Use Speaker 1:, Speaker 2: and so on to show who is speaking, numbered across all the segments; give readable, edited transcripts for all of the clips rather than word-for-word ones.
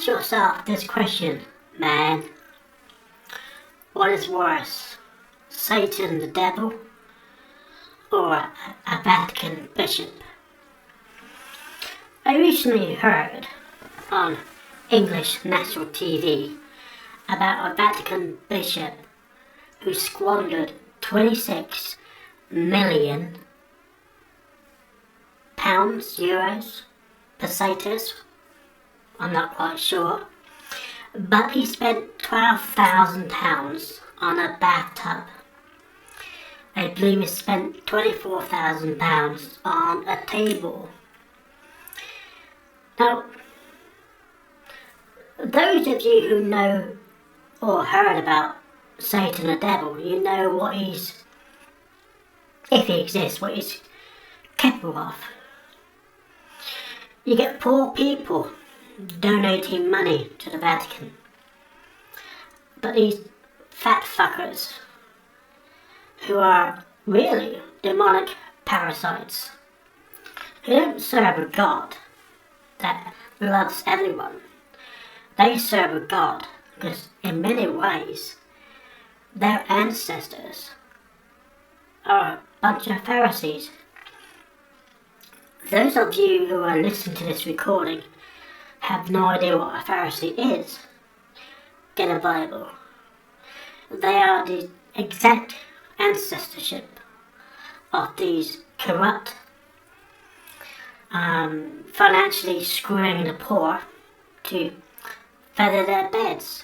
Speaker 1: Ask yourself this question, man. What is worse, Satan the devil or a Vatican bishop? I recently heard on English national TV about a Vatican bishop who squandered 26 million pounds, euros, pesetas, I'm not quite sure, but he spent £12,000 on a bathtub. I believe he spent £24,000 on a table. Now, those of you who know or heard about Satan the devil, you know what he's, if he exists, what he's capable of. You get poor people donating money to the Vatican, but these fat fuckers who are really demonic parasites, who don't serve a God that loves everyone. They serve a God because in many ways their ancestors are a bunch of Pharisees. Those of you who are listening to this recording have no idea what a Pharisee is. Get a Bible. They are the exact ancestorship of these corrupt, financially screwing the poor to feather their beds.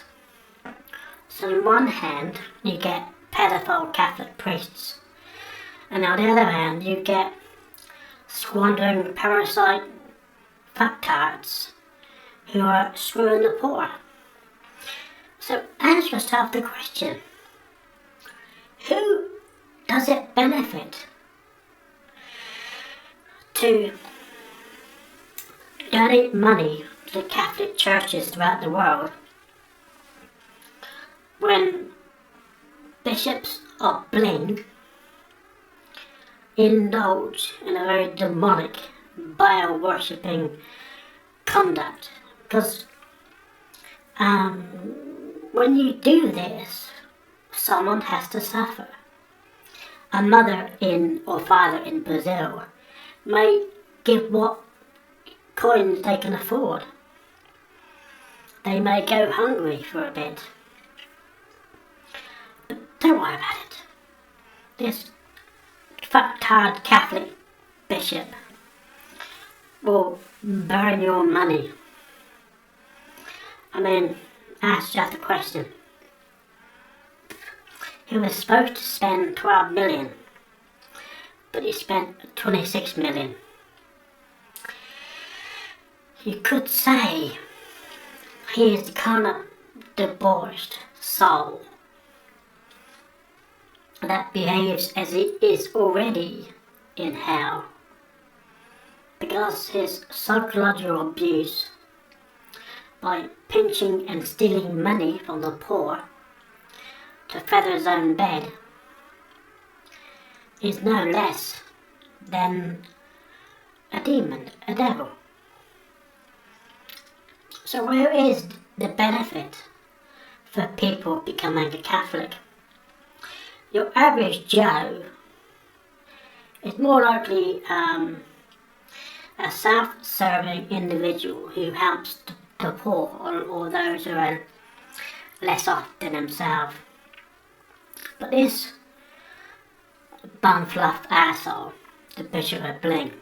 Speaker 1: So on one hand, you get pedophile Catholic priests, and on the other hand, you get squandering parasite fucktards who are screwing the poor. So ask yourself the question, who does it benefit to donate money to the Catholic churches throughout the world when bishops of Bling indulge in a very demonic, Baal-worshipping conduct? Because when you do this, someone has to suffer. A mother or father in Brazil may give what coins they can afford. They may go hungry for a bit. But don't worry about it. This fucktard Catholic bishop will burn your money. I mean, ask just a question. He was supposed to spend 12 million, but he spent 26 million. You could say he is the kind of debauched soul that behaves as he is already in hell, because his psychological abuse by pinching and stealing money from the poor to feather his own bed is no less than a demon, a devil. So where is the benefit for people becoming a Catholic? Your average Joe is more likely a self-serving individual who helps the poor or those who are less off than himself. But this bum-fluffed asshole, the Bishop of Bling,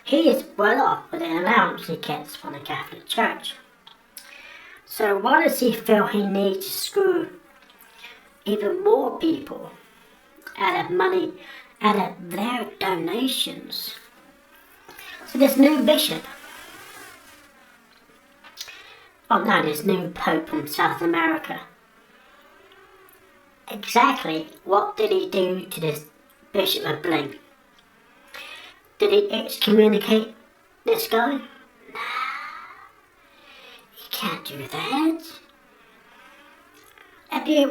Speaker 1: he is well off with the allowance he gets from the Catholic Church. So why does he feel he needs to screw even more people out of money, out of their donations? So this new bishop, this new Pope from South America, exactly what did he do to this Bishop of Bling? Did he excommunicate this guy? Nah, he can't do that.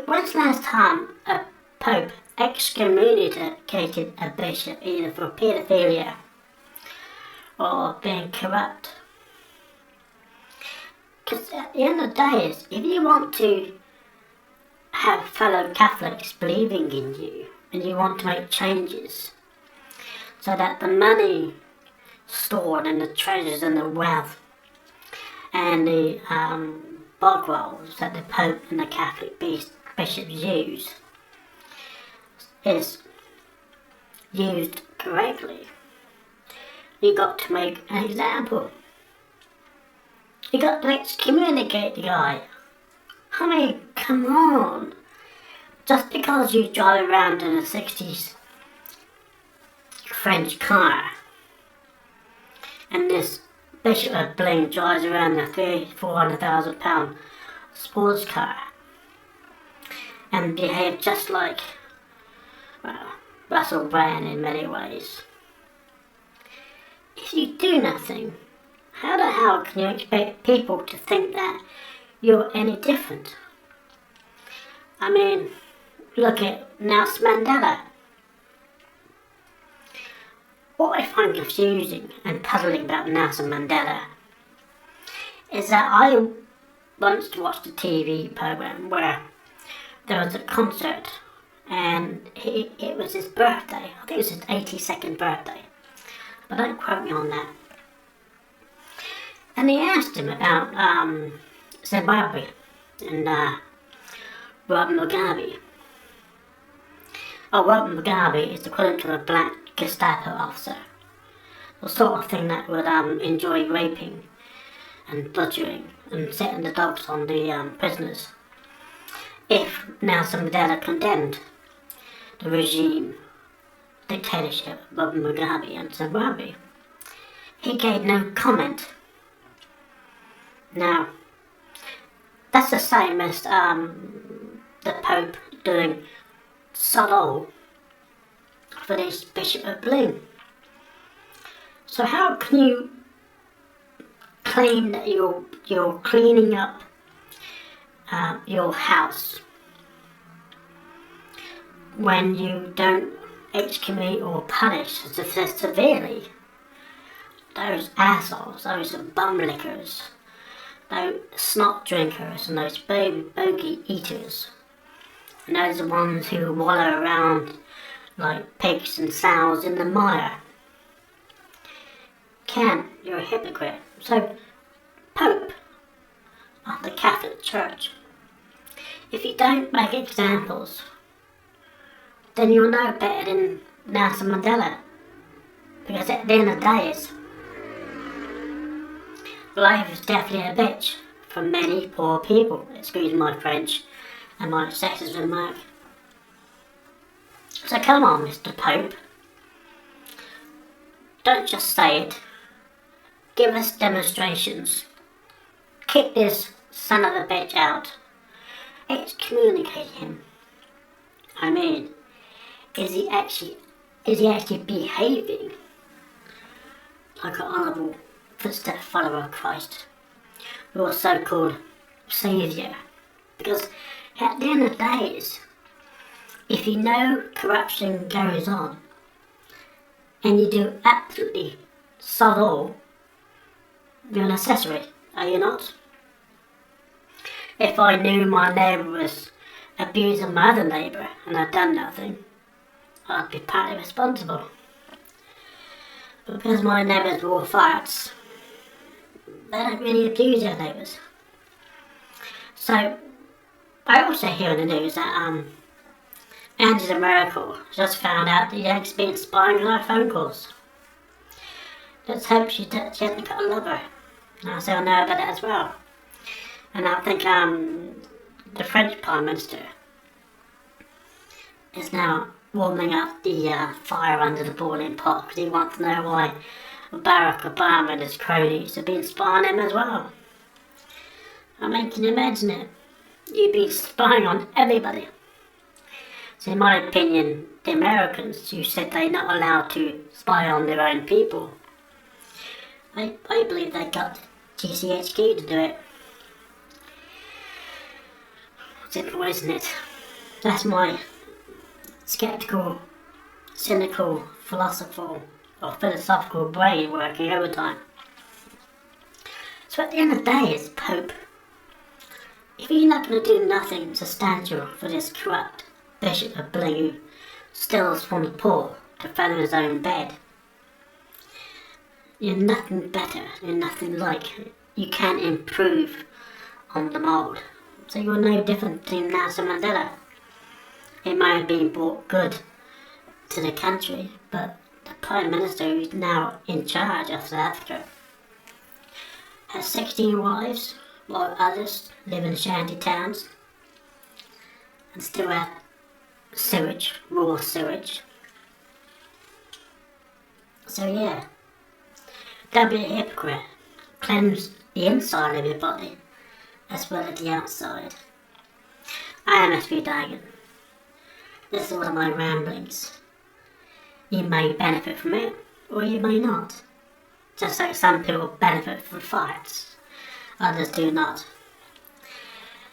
Speaker 1: When's the last time a Pope excommunicated a bishop either for paedophilia or being corrupt? Because at the end of the day, if you want to have fellow Catholics believing in you, and you want to make changes, so that the money stored and the treasures and the wealth and the bog rolls that the Pope and the Catholic bishops use is used correctly, you got to make an example. You got to excommunicate the guy. I mean, come on. Just because you drive around in a 60s French car and this Bishop of Bling drives around in a £400,000 sports car and behave just like, well, Russell Brand in many ways. If you do nothing, how the hell can you expect people to think that you're any different? I mean, look at Nelson Mandela. What I find confusing and puzzling about Nelson Mandela is that I once watched a TV program where there was a concert and it was his birthday. I think it was his 82nd birthday, but don't quote me on that. And he asked him about Zimbabwe and Robert Mugabe. Oh, Robert Mugabe is equivalent to a black Gestapo officer, the sort of thing that would enjoy raping and butchering and setting the dogs on the prisoners. If Nelson Mandela condemned the regime, dictatorship of Robert Mugabe and Zimbabwe, he gave no comment. Now, that's the same as the Pope doing sod all for this Bishop of Bling. So how can you claim that you're cleaning up your house when you don't excommunicate or punish severely those assholes, those bum lickers, those snot drinkers and those bogey eaters, and those are the ones who wallow around like pigs and sows in the mire? You're a hypocrite. So, Pope of the Catholic Church, if you don't make examples, then you're no better than Nelson Mandela. Because at the end of the day, life is definitely a bitch for many poor people. Excuse my French and my sexist remark. So come on, Mr. Pope. Don't just say it. Give us demonstrations. Kick this son of a bitch out. Excommunicate him. I mean, is he actually behaving like an honourable footstep follower of Christ, your so-called saviour? Because at the end of the day, if you know corruption goes on and you do absolutely sod all, you're an accessory, are you not? If I knew my neighbour was abusing my other neighbour and I'd done nothing, I'd be partly responsible. But because my neighbours were all farts, they don't really abuse their neighbours. So, I also hear in the news that Angela Merkel just found out that Yankees been spying on her phone calls. Let's hope she hasn't got a lover. And I still know about that as well. And I think the French Prime Minister is now warming up the fire under the boiling pot because he wants to know why Barack Obama and his cronies have been spying him as well. I mean, can you imagine it? You'd be spying on everybody. So in my opinion, the Americans who said they're not allowed to spy on their own people, I believe they got GCHQ to do it. Simple, isn't it? That's my skeptical, cynical, philosophical brain working overtime. So at the end of the day, it's Pope if you're not going to do nothing substantial for this corrupt Bishop of Bling who steals from the poor to feather his own bed, you're nothing better, you're nothing like, you can't improve on the mould. So you're no different to Nelson Mandela. It might have been brought good to the country, but the Prime Minister who's now in charge of South Africa has 16 wives, while others live in shanty towns and still have sewage, raw sewage. So yeah, don't be a hypocrite. Cleanse the inside of your body as well as the outside. I am S.V. Dagan. This is one of my ramblings. You may benefit from it, or you may not. Just like some people benefit from facts, others do not.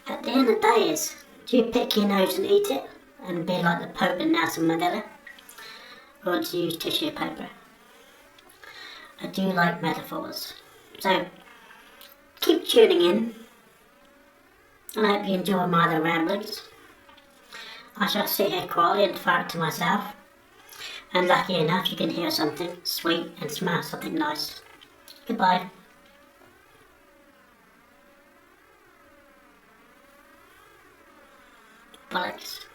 Speaker 1: At the end of the day is, do you pick your nose and eat it, and be like the Pope and Nelson Mandela, or do you use tissue paper? I do like metaphors, so keep tuning in, and I hope you enjoy my other ramblings. I shall sit here quietly and fart to myself, and lucky enough you can hear something sweet and smell something nice. Goodbye. Bollocks.